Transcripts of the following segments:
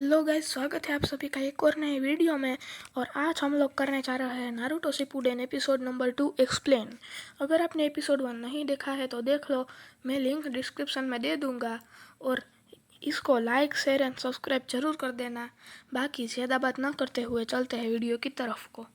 Hello guys, स्वागत है आप सभी का एक और नए वीडियो में। और आज हम लोग करने जा रहे हैं Naruto Shippuden episode number 2 explain. अगर आपने एपिसोड 1 नहीं देखा है तो देख लो, मैं लिंक डिस्क्रिप्शन में दे दूंगा। और इसको लाइक शेयर एंड सब्सक्राइब जरूर कर देना। बाकी ज़्यादा बात ना करते हुए चलते हैं वीडियो की तरफ को।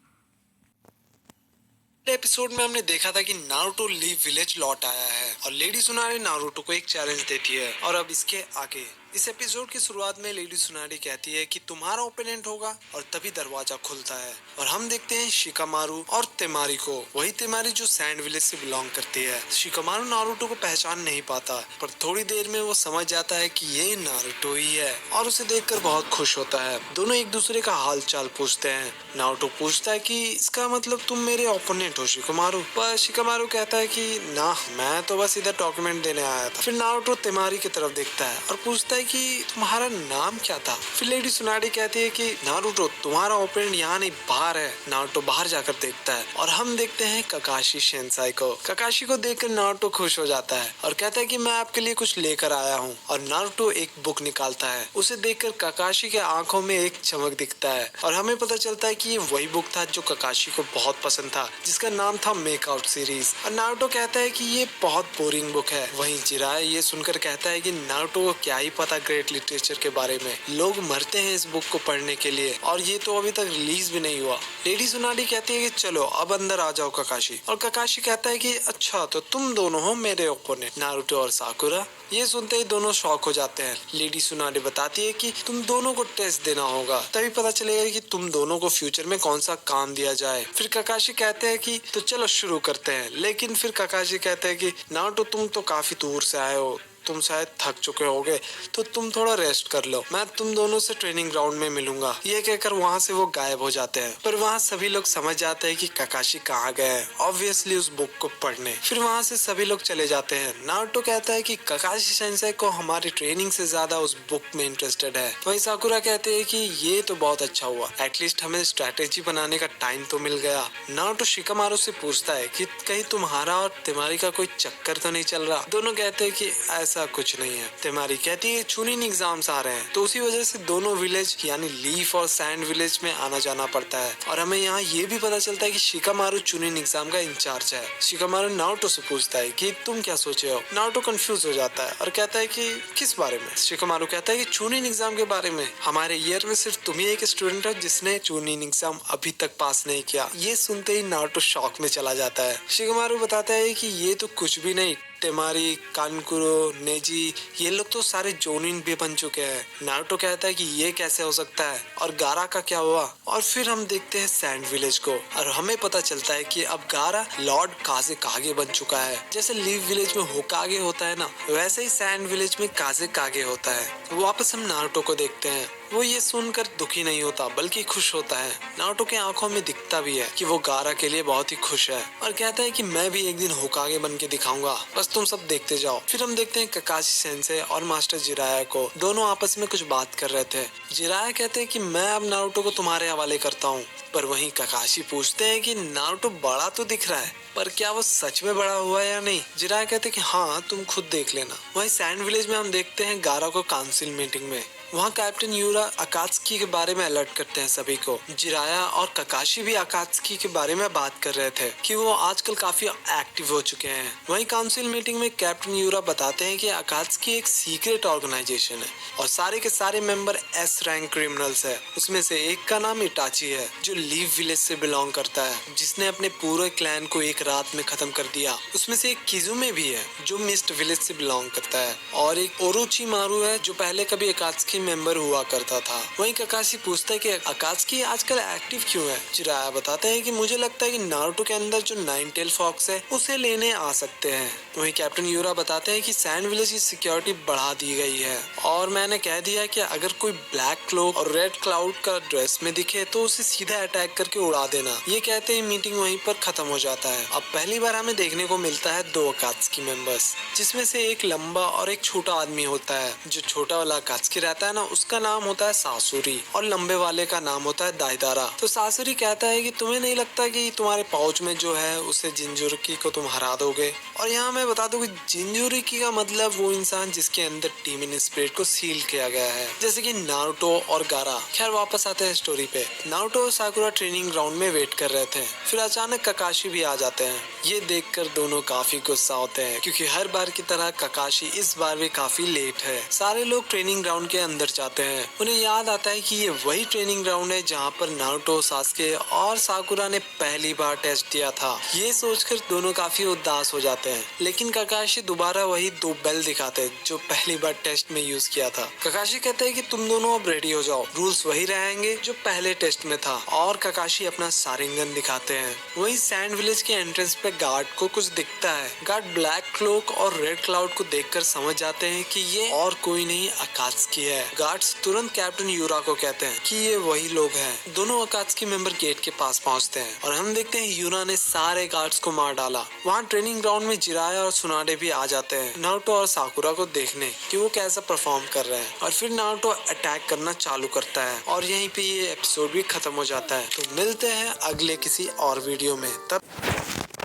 एपिसोड में हमने देखा था कि नारुतो लीफ विलेज लौट आया है और लेडी सुनारी नारुतो को एक चैलेंज देती है। और अब इसके आगे इस एपिसोड की शुरुआत में लेडी सुनारी कहती है कि तुम्हारा ओपोनेंट होगा, और तभी दरवाजा खुलता है और हम देखते हैं शिकामारू और तेमारी को। वही तेमारी जो सैंड विलेज से बिलोंग करती है। शिकामारू नारुतो को पहचान नहीं पाता, पर थोड़ी देर में वो समझ जाता है कि ये नारुतो ही है और उसे देखकर बहुत खुश होता है। दोनों एक दूसरे का हाल चाल पूछते हैं। नारुतो पूछता है कि इसका मतलब तुम मेरे ओपोनेंट हो शिकामारू, पर शिकामारू कहता है कि ना, मैं तो बस इधर डॉक्यूमेंट देने आया था। फिर नारुतो तेमारी की तरफ देखता है और पूछता है कि तुम्हारा नाम क्या था। फिर लेडी सुनारी कहती है कि नारुतो, तुम्हारा ओपोनेंट यहाँ नहीं बाहर है। नारुतो बाहर जाकर देखता है और हम देखते हैं ककाशी सेंसाई को। ककाशी को देखकर नारुतो खुश हो जाता है और कहता है कि मैं आपके लिए कुछ लेकर आया हूँ। और नारुतो एक बुक निकालता है। उसे देखकर ककाशी के आंखों में एक चमक दिखता है और हमें पता चलता है कि ये वही बुक था जो ककाशी को बहुत पसंद था, जिसका नाम था मेकआउट सीरीज। और नारुतो कहता है कि ये बहुत बोरिंग बुक है। वहीं जिराया ये सुनकर कहता है कि नारुतो को क्या ही पता ग्रेट लिटरेचर के बारे में। लोग मरते हैं इस बुक को पढ़ने के लिए और ये तो अभी तक रिलीज भी नहीं हुआ। लेडी सुनारी कहती है कि चलो अब अंदर आ जाओ ककाशी। और ककाशी कहता है कि अच्छा, तो तुम दोनों हो मेरे ओपोनेंट, नारुतो और साकुरा। ये सुनते ही दोनों शॉक हो जाते हैं। लेडी सुनारी बताती है कि तुम दोनों को टेस्ट देना होगा, तभी पता चलेगा कि तुम दोनों को फ्यूचर में कौन सा काम दिया जाए। फिर ककाशी कहते हैं कि तो चलो शुरू करते हैं। लेकिन फिर ककाशी कहते हैं कि नारुतो, तुम तो काफी दूर से आए हो, तुम शायद थक चुके होगे, तो तुम थोड़ा रेस्ट कर लो, मैं तुम दोनों से ट्रेनिंग ग्राउंड में मिलूंगा। ये कहकर वहाँ से वो गायब हो जाते हैं। पर वहाँ सभी लोग समझ जाते हैं कि ककाशी कहाँ गए हैं, ऑब्वियसली उस बुक को पढ़ने। फिर वहाँ से सभी लोग चले जाते हैं। नारुतो कहता है कि ककाशी सेंसेई को हमारी ट्रेनिंग से ज्यादा उस बुक में इंटरेस्टेड है। वही साकुरा कहते हैं कि ये तो बहुत अच्छा हुआ, एटलीस्ट हमें स्ट्रेटेजी बनाने का टाइम तो मिल गया। नारुतो शिकामारू से पूछता है कि कहीं तुम्हारा और तिमारी का कोई चक्कर तो नहीं चल रहा। दोनों कहते हैं कि ऐसा कुछ नहीं है। तिमारी कहती है चुनिंग एग्जाम्स आ रहे हैं, तो उसी वजह से दोनों विलेज यानी लीफ और सैंड विलेज में आना जाना पड़ता है। और हमें यहाँ ये भी पता चलता है कि शिकामारू चुनिंग एग्जाम का इंचार्ज है। शिकामारू नारुतो से पूछता है कि तुम क्या सोचे हो। नारुतो कंफ्यूज हो जाता है और कहता है कि किस बारे में। शिकामारू कहता है कि चुनिंग एग्जाम के बारे में। हमारे ईयर में सिर्फ तुम ही एक स्टूडेंट हो जिसने चुनिंग एग्जाम अभी तक पास नहीं किया। ये सुनते ही नारुतो शॉक में चला जाता है। शिकामारू बताता है कि ये तो कुछ भी नहीं, तेमारी, कानकुरो, नेजी, ये लोग तो सारे जोनिन भी बन चुके हैं। नारुतो कहता है कि ये कैसे हो सकता है, और गारा का क्या हुआ। और फिर हम देखते हैं सैंड विलेज को और हमें पता चलता है कि अब गारा लॉर्ड काजे कागे बन चुका है। जैसे लीव विलेज में होकागे होता है ना, वैसे ही सैंड विलेज में काजे कागे होता है। वापस हम नारुतो को देखते हैं। वो ये सुनकर दुखी नहीं होता बल्कि खुश होता है। नारुतो के आंखों में दिखता भी है कि वो गारा के लिए बहुत ही खुश है और कहता है कि मैं भी एक दिन होकागे बन के दिखाऊंगा, बस तुम सब देखते जाओ। फिर हम देखते हैं ककाशी सेंसेई और मास्टर जिराया को। दोनों आपस में कुछ बात कर रहे थे। जिराया कहते हैं कि मैं अब नारुतो को तुम्हारे हवाले करता हूँ। पर वहीं ककाशी पूछते हैं कि नारुतो बड़ा तो दिख रहा है, पर क्या वो सच में बड़ा हुआ है या नहीं। जिराया कहते हैं कि हाँ, तुम खुद देख लेना। वहीं सैंड विलेज में हम देखते हैं गारा को काउंसिल मीटिंग में। वहाँ कैप्टन यूरा अकात्सुकी के बारे में अलर्ट करते हैं सभी को। जिराया और ककाशी भी अकात्सुकी के बारे में बात कर रहे थे कि वो आजकल काफी एक्टिव हो चुके हैं। वहीं काउंसिल मीटिंग में कैप्टन यूरा बताते हैं कि अकात्सुकी एक सीक्रेट ऑर्गेनाइजेशन है और सारे के सारे मेंबर एस रैंक क्रिमिनल्स है। उसमें से एक का नाम इटाची है, जो लीव विलेज से बिलोंग करता है, जिसने अपने पूरे क्लैन को एक रात में खत्म कर दिया। उसमें से एक किजुमे भी है, जो मिस्ट विलेज से बिलोंग करता है, और एक ओरोचिमारू है, जो पहले कभी अकात्सुकी मेंबर हुआ करता था। वहीं ककाशी पूछता है कि अकात्सुकी आजकल एक्टिव क्यों है। जिराया बताते हैं कि मुझे लगता है कि नारुतो के अंदर जो नाइन टेल फॉक्स है उसे लेने आ सकते हैं। वहीं कैप्टन यूरा बताते हैं कि सैंड विलेज की सिक्योरिटी बढ़ा दी गई है और मैंने कह दिया कि अगर कोई ब्लैक क्लोक और रेड क्लाउड का ड्रेस में दिखे तो उसे सीधा अटैक करके उड़ा देना। ये कहते ही मीटिंग वहीं पर खत्म हो जाता है। अब पहली बार हमें देखने को मिलता है दो अकात्सुकी मेंबर्स, जिसमें से एक लंबा और एक छोटा आदमी होता है। जो छोटा वाला अकात्सुकी रहता है है ना उसका नाम होता है सासुरी और लंबे वाले का नाम होता है दाइदारा। तो सासुरी कहता है कि तुम्हें नहीं लगता कि तुम्हारे पाउच में जो है उसे जिंजुरिकी को तुम हरा दोगे। और यहाँ मैं बता दूं कि जिंजुरिकी का मतलब वो इंसान जिसके अंदर डीमन स्पिरिट को सील किया गया है, जैसे कि नारुतो और गारा। खैर वापस आते हैं स्टोरी पे। नारुतो और साकुरा ट्रेनिंग ग्राउंड में वेट कर रहे थे, फिर अचानक ककाशी भी आ जाते हैं। ये देखकर दोनों काफी गुस्सा होते हैं क्योंकि हर बार की तरह ककाशी इस बार भी काफी लेट है। सारे लोग ट्रेनिंग ग्राउंड के अंदर जाते हैं। उन्हें याद आता है कि ये वही ट्रेनिंग ग्राउंड है जहाँ पर नारुतो, सास्के और साकुरा ने पहली बार टेस्ट दिया था। ये सोचकर दोनों काफी उदास हो जाते हैं, लेकिन ककाशी दोबारा वही 2 बेल दिखाते हैं जो पहली बार टेस्ट में यूज किया था। ककाशी कहते हैं कि तुम दोनों अब रेडी हो जाओ, रूल्स वही रहेंगे जो पहले टेस्ट में था। और ककाशी अपना सारिंगन दिखाते हैं। वही सैंड विलेज के एंट्रेंस पे गार्ड को कुछ दिखता है। गार्ड ब्लैक क्लोक और रेड क्लाउड को देखकर समझ जाते हैं कि ये और कोई नहीं अकात्सुकी है। गार्ड्स तुरंत कैप्टन यूरा को कहते हैं कि ये वही लोग हैं। दोनों अकात्सुकी मेंबर गेट के पास पहुंचते हैं और हम देखते हैं यूरा ने सारे गार्ड्स को मार डाला। वहाँ ट्रेनिंग ग्राउंड में जिराया और सुनाडे भी आ जाते हैं नारुतो और साकुरा को देखने कि वो कैसा परफॉर्म कर रहे हैं। और फिर नारुतो अटैक करना चालू करता है और यहीं पे ये एपिसोड भी खत्म हो जाता है। तो मिलते हैं अगले किसी और वीडियो में। तब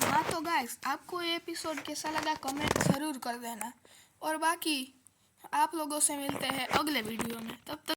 हाँ तो गाइस, आपको ये एपिसोड कैसा लगा कमेंट ज़रूर कर देना, और बाकी आप लोगों से मिलते हैं अगले वीडियो में। तब तक